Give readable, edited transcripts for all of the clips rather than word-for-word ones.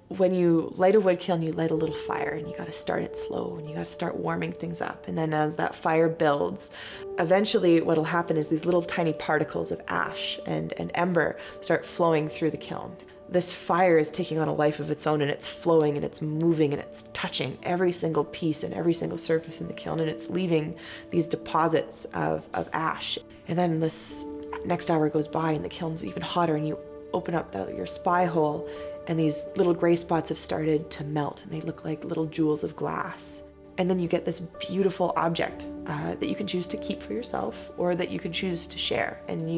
when you light a wood kiln, you light a little fire, and you got to start it slow, and you got to start warming things up. And then as that fire builds, eventually what'll happen is these little tiny particles of ash and ember start flowing through the kiln. This fire is taking on a life of its own, and it's flowing and it's moving and it's touching every single piece and every single surface in the kiln, and it's leaving these deposits of ash. And then this next hour goes by and the kiln's even hotter, and you open up your spy hole, and these little gray spots have started to melt, and they look like little jewels of glass. And then you get this beautiful object that you can choose to keep for yourself, or that you can choose to share. And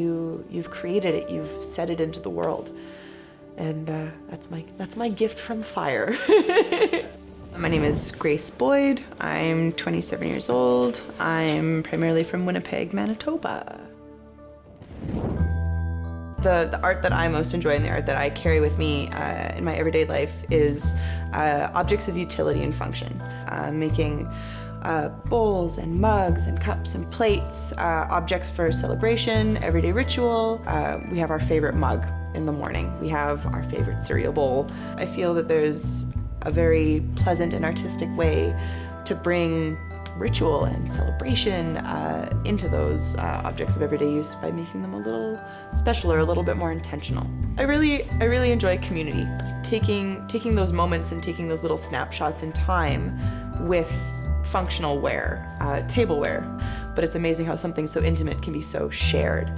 you've created it, you've set it into the world. And that's my gift from fire. My name is Grace Boyd. I'm 27 years old. I'm primarily from Winnipeg, Manitoba. The art that I most enjoy and the art that I carry with me in my everyday life is objects of utility and function. Making bowls and mugs and cups and plates, objects for celebration, everyday ritual. We have our favorite mug in the morning. We have our favorite cereal bowl. I feel that there's a very pleasant and artistic way to bring ritual and celebration into those objects of everyday use by making them a little special or a little bit more intentional. I really enjoy community, taking those moments and taking those little snapshots in time with functional ware, tableware. But it's amazing how something so intimate can be so shared.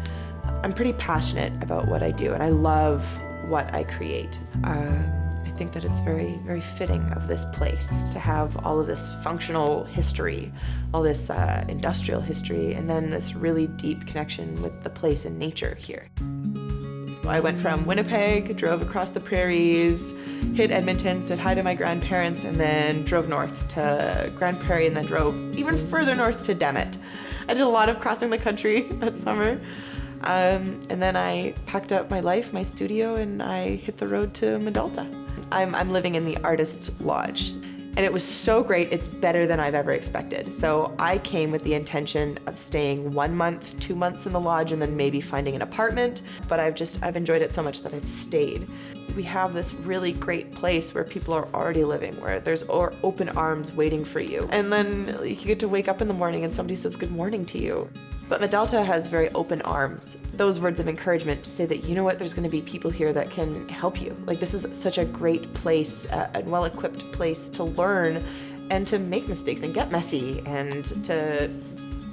I'm pretty passionate about what I do, and I love what I create. I think that it's very, very fitting of this place to have all of this functional history, all this industrial history, and then this really deep connection with the place and nature here. I went from Winnipeg, drove across the prairies, hit Edmonton, said hi to my grandparents, and then drove north to Grand Prairie, and then drove even further north to Demet. I did a lot of crossing the country that summer. And then I packed up my life, my studio, and I hit the road to Medalta. I'm living in the Artist's Lodge, and it was so great. It's better than I've ever expected. So I came with the intention of staying 1 month, 2 months in the lodge, and then maybe finding an apartment. But I've enjoyed it so much that I've stayed. We have this really great place where people are already living, where there's open arms waiting for you. And then you get to wake up in the morning and somebody says good morning to you. But Medalta has very open arms. Those words of encouragement to say that, you know what, there's gonna be people here that can help you. Like, this is such a great place, a well-equipped place to learn and to make mistakes and get messy and to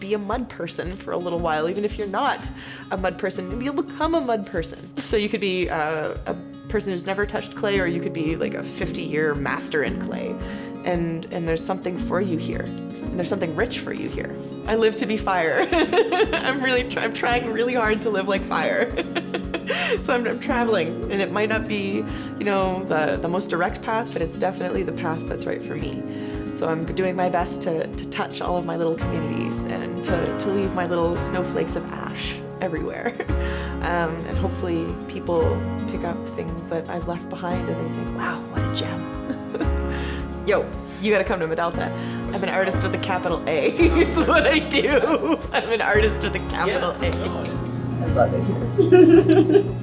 be a mud person for a little while. Even if you're not a mud person, maybe you'll become a mud person. So you could be a person who's never touched clay, or you could be like a 50-year master in clay. And there's something for you here. And there's something rich for you here. I live to be fire. I'm trying really hard to live like fire. So I'm traveling, and it might not be, the most direct path, but it's definitely the path that's right for me. So I'm doing my best to touch all of my little communities and to leave my little snowflakes of ash everywhere. And hopefully people pick up things that I've left behind and they think, wow, what a gem. Yo, you gotta come to Medalta. I'm an artist with a capital A. It's what I do. I'm an artist with a capital A. I love it here.